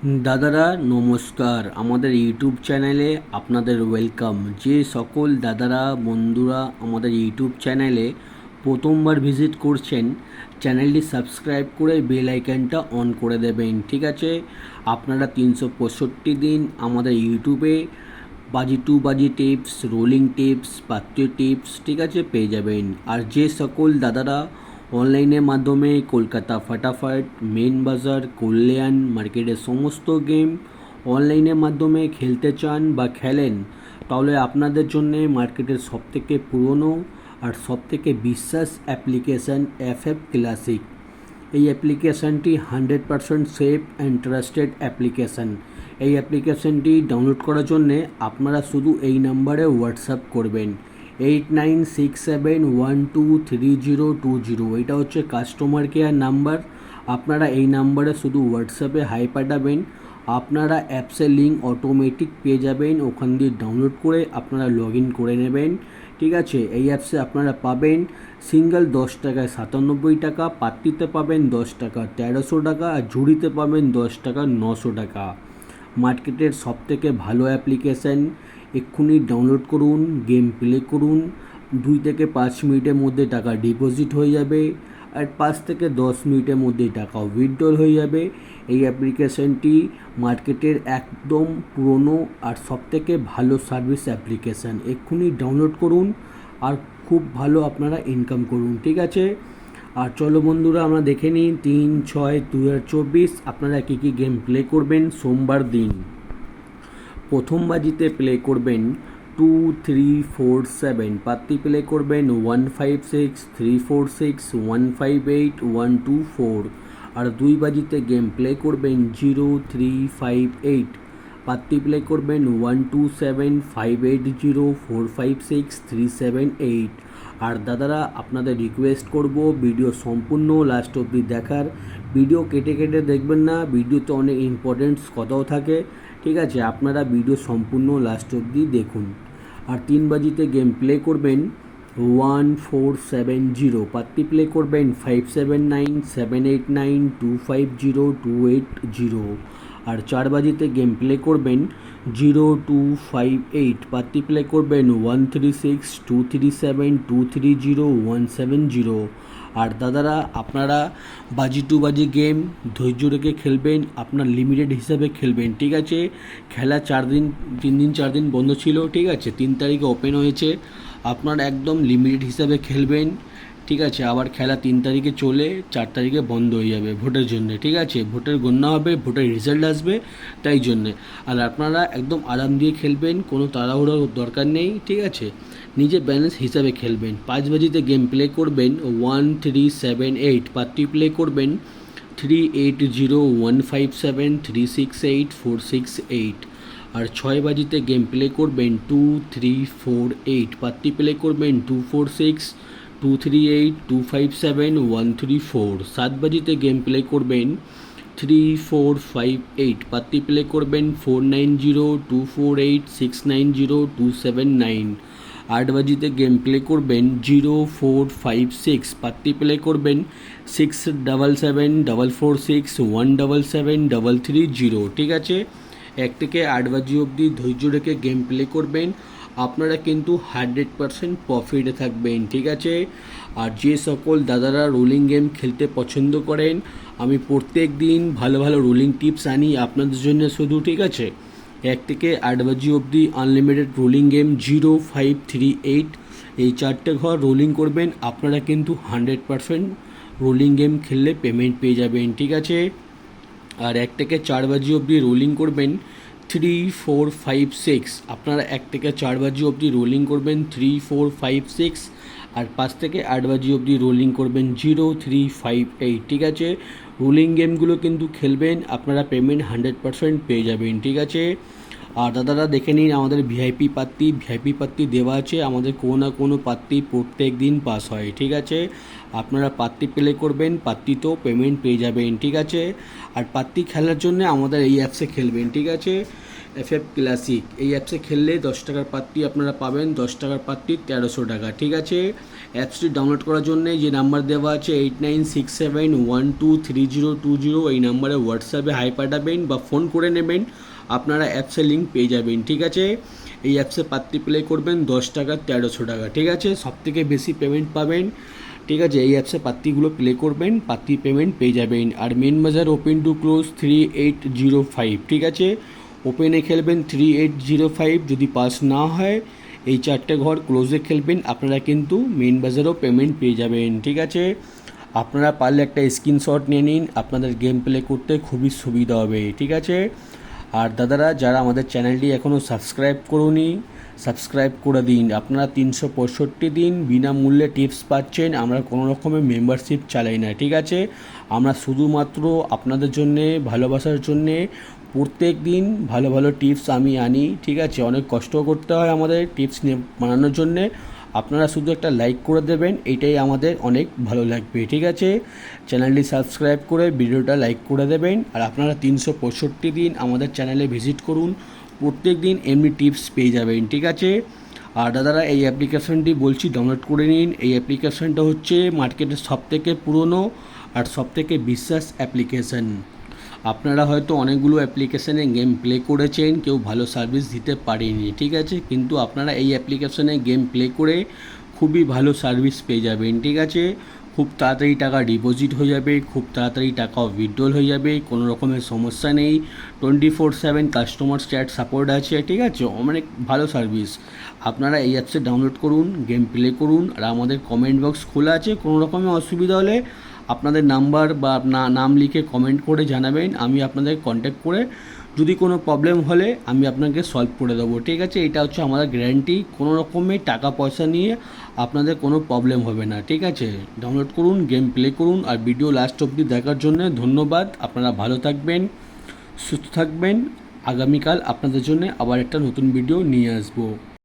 দাদারা নমস্কার, আমাদের ইউটিউব চ্যানেলে আপনাদের ওয়েলকাম। যে সকল দাদারা বন্ধুরা আমাদের ইউটিউব চ্যানেলে প্রথমবার ভিজিট করছেন, চ্যানেলটি সাবস্ক্রাইব করে বেল আইকনটা অন করে দেবেন। ঠিক আছে, আপনারা 365 দিন আমাদের ইউটিউবে বাজি টু বাজি টিপস, রোলিং টিপস, পাত্রীয় টিপস ঠিক আছে পেয়ে যাবেন। আর যে সকল দাদারা অনলাইনের মাধ্যমে কলকাতা ফাটাফাট, মেন বাজার, কল্যাণ মার্কেটের সমস্ত গেম অনলাইনের মাধ্যমে খেলতে চান বা খেলেন, তাহলে আপনাদের জন্যে মার্কেটের সবথেকে পুরনো আর সবথেকে বিশ্বাস অ্যাপ্লিকেশান এফএফ ক্লাসিক। এই অ্যাপ্লিকেশানটি 100% সেফ অ্যান্ড ট্রাস্টেড অ্যাপ্লিকেশান। এই অ্যাপ্লিকেশানটি ডাউনলোড করার জন্যে আপনারা শুধু এই নাম্বারে হোয়াটসঅ্যাপ করবেন 8967123020। এটা হচ্ছে কাস্টমার কেয়ার নাম্বার। আপনারা এই নাম্বারে শুধু হোয়াটসঅ্যাপে হাই পাঠাবেন, আপনারা অ্যাপসের লিঙ্ক অটোমেটিক পেয়ে যাবেন। ওখান দিয়ে ডাউনলোড করে আপনারা লগ ইন করে নেবেন। ঠিক আছে, এই অ্যাপসে আপনারা পাবেন সিঙ্গেল 10 টাকায় 97 টাকা, পাত্তিতে পাবেন 10 টাকা 1300 টাকা, আর ঝুড়িতে পাবেন 10 টাকা 900 টাকা। মার্কেটের সবথেকে ভালো অ্যাপ্লিকেশান। এক্ষুনি ডাউনলোড করুন, গেম প্লে করুন। 2 থেকে 5 মিনিটের মধ্যে টাকা ডিপোজিট হয়ে যাবে, আর 5 থেকে 10 মিনিটের মধ্যে টাকা উইথড্রল হয়ে যাবে। এই অ্যাপ্লিকেশানটি মার্কেটের একদম পুরনো আর সবথেকে ভালো সার্ভিস অ্যাপ্লিকেশান। এক্ষুনি ডাউনলোড করুন আর খুব ভালো আপনারা ইনকাম করুন। ঠিক আছে, আর চলো বন্ধুরা আমরা দেখে নিই 3/6/2024 আপনারা কী কী গেম প্লে করবেন। সোমবার দিন প্রথম বাজিতে প্লে করবেন 2347, পাত্তি প্লে করবেন 156346 158 আর 2 বাজিতে গেম প্লে করবেন 0358, পাত্তি প্লে করবেন 127580456378। আর দাদারা আপনাদের রিকোয়েস্ট করব ভিডিও সম্পূর্ণ লাস্ট অবধি দেখার। ভিডিও কেটে কেটে দেখবেন না, ভিডিওতে অনেক ইম্পর্টেন্ট কথাও থাকে। ঠিক আছে, আপনারা ভিডিও সম্পূর্ণ লাস্ট অবধি দেখুন। আর 3 বাজিতে গেম প্লে করবেন 1470, পাত্তি প্লে করবেন 579789250280। আর 4 বাজিতে গেম প্লে করবেন 0258, পাত্তি প্লে করবেন 136237230170। আর দাদারা আপনারা বাজি টু বাজি গেম ধৈর্য রেখে খেলবেন, আপনার লিমিটেড হিসাবে খেলবেন। ঠিক আছে, খেলা 3 দিন 4 দিন বন্ধ ছিল। ঠিক আছে, 3 তারিখে ওপেন হয়েছে। আপনারা একদম লিমিটেড হিসাবে খেলবেন। ঠিক আছে, আবার খেলা 3 তারিখে চলে 4 তারিখে বন্ধ হয়ে যাবে ভোটের জন্য। ঠিক আছে, ভোটের গণনা হবে, ভোটের রেজাল্ট আসবে, তাই জন্যে। আর আপনারা একদম আরাম দিয়ে খেলবেন, কোনো তাড়াহুড়োর দরকার নেই। ঠিক আছে, নিজে ব্যালেন্স হিসাবে খেলবেন। 5 বাজিতে গেম প্লে করবেন 1378, পাত্তি প্লে করবেন 380157368468। আর 6 বাজিতে গেম প্লে করবেন 2348, পাত্তি প্লে করবেন 246238257134। 7 বাজিতে গেম প্লে করবেন 3458, পাত্তি প্লে করবেন 490248690279। 8 বাজিতে গেম প্লে করবেন 0456, পাত্তি প্লে করবেন 677461773330। ঠিক আছে, 1 থেকে 8 বাজি অবধি ধৈর্য রেখে গেম প্লে করবেন, আপনারা কিন্তু 100% প্রফিটে থাকবেন। ঠিক আছে, আর যে সকল দাদারা রোলিং গেম খেলতে পছন্দ করেন, আমি প্রত্যেক দিন ভালো ভালো রোলিং টিপস আনি আপনাদের জন্য শুধু। ঠিক আছে, 1 থেকে 8 বাজি অবধি আনলিমিটেড রোলিং গেম 0538, এই 4টে ঘর রোলিং করবেন, আপনারা কিন্তু 100% রোলিং গেম খেললে পেমেন্ট পেয়ে যাবেন। ঠিক আছে, আর 1 থেকে 4 বাজি অবধি রোলিং করবেন 3456, আপনারা 1 থেকে 4 বাজি অবধি রোলিং করবেন 3456, আর 5 থেকে 8 বাজি অবধি রোলিং করবেন 0358। ঠিক আছে, রোলিং গেমগুলো কিন্তু খেলবেন, আপনারা পেমেন্ট 100% পেয়ে যাবেন। ঠিক আছে, আর দাদারা দেখে নিন আমাদের ভিআইপি পাত্তি দেওয়া আছে। আমাদের কোনো না কোনো পাত্তি প্রত্যেক দিন পাস হয়। ঠিক আছে, আপনারা পাত্তি প্লে করবেন, পাত্তিতেও পেমেন্ট পেয়ে যাবেন। ঠিক আছে, আর পাত্তি খেলার জন্য আমাদের এই অ্যাপসে খেলবেন। ঠিক আছে, FF ক্লাসিক। এই অ্যাপসে খেললে 10 টাকার পাত্তি আপনারা পাবেন, 10 টাকার পাত্তি 1300 টাকা। ঠিক আছে, অ্যাপসটি ডাউনলোড করার জন্য যে নাম্বার দেওয়া আছে 8967123020, এই নাম্বারে হোয়াটসঅ্যাপে হাই পাঠাবেন বা ফোন করে নেবেন, আপনারা অ্যাপসের লিঙ্ক পেয়ে যাবেন। ঠিক আছে, এই অ্যাপসে পাত্তি প্লে করবেন 10 টাকা 1300 টাকা। ঠিক আছে, সবথেকে বেশি পেমেন্ট পাবেন। ঠিক আছে, এই অ্যাপসে পাত্তিগুলো প্লে করবেন, পাত্তি পেমেন্ট পেয়ে যাবেন। আর মেন বাজার ওপেন টু ক্লোজ 3805। ঠিক আছে, ওপেনে খেলবেন 3805, যদি পাস না হয় এই 4টে ঘর ক্লোজে খেলবেন, আপনারা কিন্তু মেন বাজারও পেমেন্ট পেয়ে যাবেন। ঠিক আছে, আপনারা পারলে একটা স্ক্রিনশট নিয়ে নিন, আপনাদের গেম প্লে করতে খুবই সুবিধা হবে। ঠিক আছে, আর দাদারা যারা আমাদের চ্যানেলটি এখনও সাবস্ক্রাইব করুনি, সাবস্ক্রাইব করে দিন। আপনারা 365 দিন বিনামূল্যে টিপস পাচ্ছেন, আমরা কোনো রকমের মেম্বারশিপ চালাই না। ঠিক আছে, আমরা শুধুমাত্র আপনাদের জন্যে, ভালোবাসার জন্যে প্রত্যেক দিন ভালো ভালো টিপস আমি আনি। ঠিক আছে, অনেক কষ্ট করতে হয় আমাদের টিপস নিয়ে বানানোর জন্যে। আপনারা শুধু একটা লাইক করে দেবেন, এইটাই আমাদের অনেক ভালো লাগবে। ঠিক আছে, চ্যানেলটি সাবস্ক্রাইব করে ভিডিওটা লাইক করে দেবেন। আর আপনারা 365 দিন আমাদের চ্যানেলে ভিজিট করুন, প্রত্যেক দিন এমনি টিপস পেয়ে যাবেন। ঠিক আছে, আর দাদারা এই অ্যাপ্লিকেশনটি বলছি ডাউনলোড করে নিন। এই অ্যাপ্লিকেশনটা হচ্ছে মার্কেটের সবথেকে পুরনো আর সবথেকে বিশ্বাস অ্যাপ্লিকেশন। আপনারা হয়তো অনেকগুলো অ্যাপ্লিকেশানে গেম প্লে করেছেন, কেউ ভালো সার্ভিস দিতে পারেনি। ঠিক আছে, কিন্তু আপনারা এই অ্যাপ্লিকেশানে গেম প্লে করে খুবই ভালো সার্ভিস পেয়ে যাবেন। ঠিক আছে, খুব তাড়াতাড়ি টাকা ডিপোজিট হয়ে যাবে, খুব তাড়াতাড়ি টাকা উইথড্রল হয়ে যাবে, কোনো রকমের সমস্যা নেই। 24/7 কাস্টমার চ্যাট সাপোর্ট আছে। ঠিক আছে, অনেক ভালো সার্ভিস। আপনারা এই অ্যাপসে ডাউনলোড করুন, গেম প্লে করুন, আর আমাদের কমেন্ট বক্স খোলা আছে। কোনো রকমের অসুবিধা হলে আপনাদের নাম্বার বা নাম লিখে কমেন্ট করে জানাবেন, আমি আপনাদের কন্ট্যাক্ট করে যদি কোনো প্রবলেম হলে আমি আপনাকে সলভ করে দেবো। ঠিক আছে, এটা হচ্ছে আমাদের গ্যারান্টি, কোনো রকমের টাকা পয়সা নিয়ে আপনাদের কোনো প্রবলেম হবে না। ঠিক আছে, ডাউনলোড করুন, গেম প্লে করুন, আর ভিডিও লাস্ট অবধি দেখার জন্য ধন্যবাদ। আপনারা ভালো থাকবেন, সুস্থ থাকবেন। আগামীকাল আপনাদের জন্য আবার একটা নতুন ভিডিও নিয়ে আসবো।